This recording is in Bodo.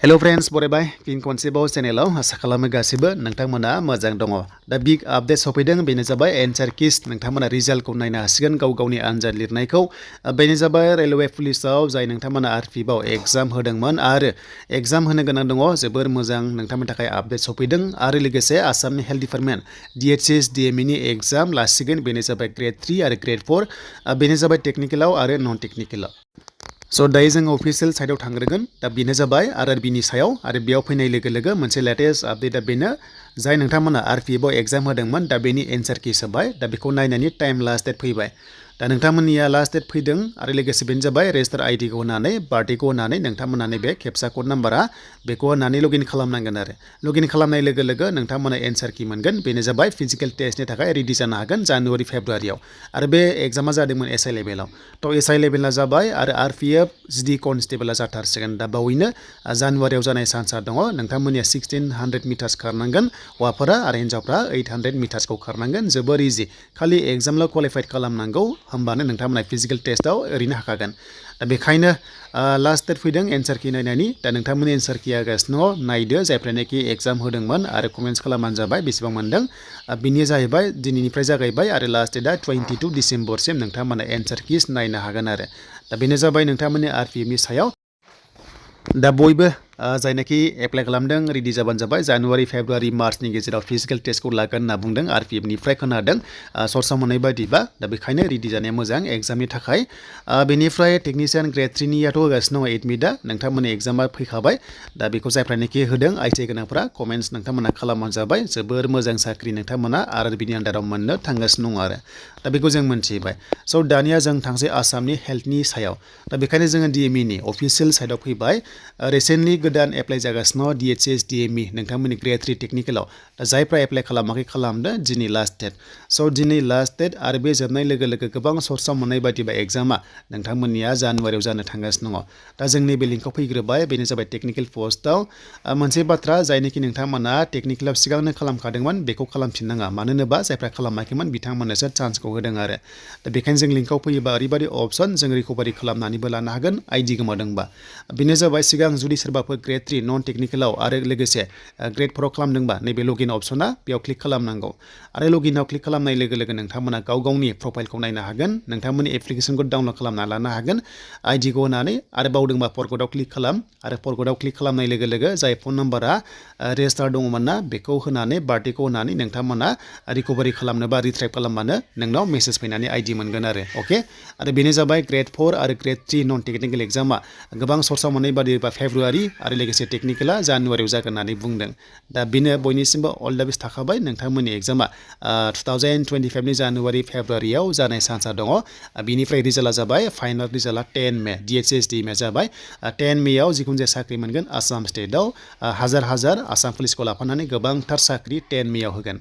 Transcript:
Hello friends, बरायबाय फिन खनसेबाव चेनेलाव आसा खालामो गासिबो नोंथांमोना मोजां दङ। दा बिग आपडेट सफैदों बेनो जाबाय एन्सार किस नोंथांमोना रिजाल्टखौ नायनो हासिगोन गाव गावनि आनजाद लिरनायखौ। बेनो जाबाय रेलवे पुलिसाव जाय नोंथांमोना आरपिएफआव एग्जाम होदोंमोन आरो एग्जाम होनो गोनां दङ जोबोर मोजां नोंथांमोननि थाखाय आपडेट सफैदों आरो लोगोसे आसामनि हेल्थ डिपार्टमेन्ट DHS DME नि एग्जाम लासिगोन बेनो जाबाय ग्रेड 3 आरो ग्रेड 4 बेनो जाबाय टेक्निकेलाव आरो नन टेक्निकेलाव। स' दायो जों अफिसियेल साइडआव थांग्रोगोन दा बेनो जाबाय आरआरबिनि सायाव आरो बेयाव फैनाय लोगो लोगो मोनसे लेटेस्ट आपडेटआ बेनो जाय नोंथांमोना आरपिएफआव एग्जाम होदोंमोन दा बेनि एन्सार किस होबाय दा बेखौ नायनायनि टाइम लास्ट डेट फैबाय दा नोंथांमोननिया लास्ट डेट फैदों आरो लोगोसे बेनो जाबाय रेजिस्टार आइडिखौ होनानै बार्थडेखौ होनानै नोंथांमोना नैबे केपचा कड नाम्बारा बेखौ होनानै लगइन खालामनांगोन आरो लगइन खालामनाय लोगो लोगो नोंथांमोना एन्सार कि मोनगोन बेनो जाबाय फिजिकेल टेस्टनि थाखाय रेडि जानो हागोन जानुवारि फेब्रुवारियाव आरो बे एग्जामा जादोंमोन एसआइ लेभेलाव थ' एसआइ लेभेला जाबाय आरो आरपिएफ जिडि कनस्टेबला जाथारसिगोन दा बावैनो जानुवारियाव जानाय चान्सआ दङ नोंथांमोननिया 1600 मिटार्स खारनांगोन हौवाफोरा आरो हिन्जावफ्रा 800 मिटार्सखौ खारनांगोन जोबोर इजि खालि एग्जामल' क्वालिफाइड खालामनांगौ होमबानो नोंथांमोना फिजिकेल टेस्टआव ओरैनो हाखागोन दा बेखायनो लास्ट डेट फैदों एन्सार कि नायनायनि दा नोंथांमोननि एन्सार किया गासिनो नायदो जायफ्रानोखि एग्जाम होदोंमोन आरो कमेन्ट्स खालामनानै जाबाय बेसेबां मोनदों बिनि जाहैबाय दिनैनिफ्राय जागायबाय आरो लास्ट डेटआ 22 डिसेम्बरसिम नोंथांमोना एन्सार किस नायनो हागोन आरो दा बेनो जाबाय नोंथांमोननि आरपिएफनि सायाव दा बयबो जायनाखि एप्लाइ खालामदों रेडि जाबानो जाबाय जानुवारि फेब्रुवारि मार्चनि गेजेराव फिजिकेल टेस्टखौ लागोन होनना बुंदों आरपिएफनिफ्राय खोनादों सर्सआव मोननाय बायदिबा दा बेखायनो रेडि जानाया मोजां एग्जामनि थाखाय बेनिफ्राय टेकनिशियान ग्रेड 3नियाथ' होगासिनो दङ एडमिटआ नोंथांमोननि एग्जामा फैखाबाय दा बेखौ जायफ्रानोखि होदों आइटिआइ गोनांफ्रा कमेन्ट्स नोंथांमोना खालामबानो जाबाय जोबोर मोजां साख्रि नोंथांमोना आरआरबिनि आन्दाराव मोननो थांगासिनो दङ आरो दा बेखौ जों मोनथिबाय स' दानिया जों थांसै आसामनि हेल्थनि सायाव दा बेखायनो जोङो डिएमइनि अफिसियेल साइडआव फैबाय रिसेन्टलि गोदान एप्लाइ जागासिनो DHS DME नोंथांमोननि ग्रेड 3 टेक्निकेलाव दा जायफ्रा एप्लाइ खालामाखै खालामदो दिनै लास्ट डेट स' दिनै लास्ट डेट आरो बे जोबनाय लोगो लोगो गोबां सर्सआव मोननाय बायदिबा एग्जामा नोंथांमोननिया जानुवारियाव जानो थांगासिनो दङ दा जोंनि बे लिंकआव फैग्रोबाय बेनो जाबाय टेक्निकेल पस्टआव मोनसे बाथ्रा जायनोखि नोंथांमोना टेक्निकेलाव सिगांनो खालामखादोंमोन बेखौ खालामफिननाङा मानो होनोबा जायफ्रा खालामाखैमोन बिथांमोननोसो चान्सखौ होदों आरो दा बेखायनो जों लिंकआव फैयोबा ओरैबायदि अपसन जों रिकभारि खालामनानैबो लानो हागोन आइडि गोमादोंबा बेनो जाबाय सिगां जुदि सोरबाफोर ग्रेड 3 नन टेक्निकेलाव आरो लोगोसे ग्रेड 4आव खालामदोंबा नैबे लगइन अपसना बेयाव क्लिक खालामनांगौ आरो लगइनाव क्लिक खालामनाय लोगो लोगो नोंथांमोना गाव गावनि प्रफाइलखौ नायनो हागोन नोंथांमोननि एप्लिकेसनखौ डाउनलड खालामना लानो हागोन आइडिखौ होनानै आरो बावदोंबा फरगटआव क्लिक खालाम आरो फरगटआव क्लिक खालामनाय लोगो लोगो जाय फन नाम्बारा रेजिस्टार दङमोन ना बेखौ होनानै बार्थडेखौ होनानै नोंथांमोना रिकभारि खालामनो बा रिट्राइभ खालामबानो नोंनाव मेसेज फैनानै आइडि मोनगोन आरो अके आरो बेनो जाबाय ग्रेड 4 आरो ग्रेड 3 नन टेक्निकेल एग्जामा गोबां सर्सआव मोननाय बादिबा फेब्रुवारि आरो लोगोसे टेक्निकेला जानुवारियाव जागोन होननानै बुंदों दा बेनो बयनिसिमबो अल दा बेस्ट थाखाबाय नोंथांमोननि एग्जामा 2025नि जानुवारि फेब्रुवारियाव जानाय चान्सआ दङ बिनिफ्राय रिजाल्टआ जाबाय फाइनाल रिजाल्टआ 10 मे DHS DME जाबाय 10 मेआव जिखुनु जाया साख्रि मोनगोन आसाम स्टेटआव हाजार आसाम पुलिसखौ लाफानानै गोबांथार साख्रि 10 मेआव होगोन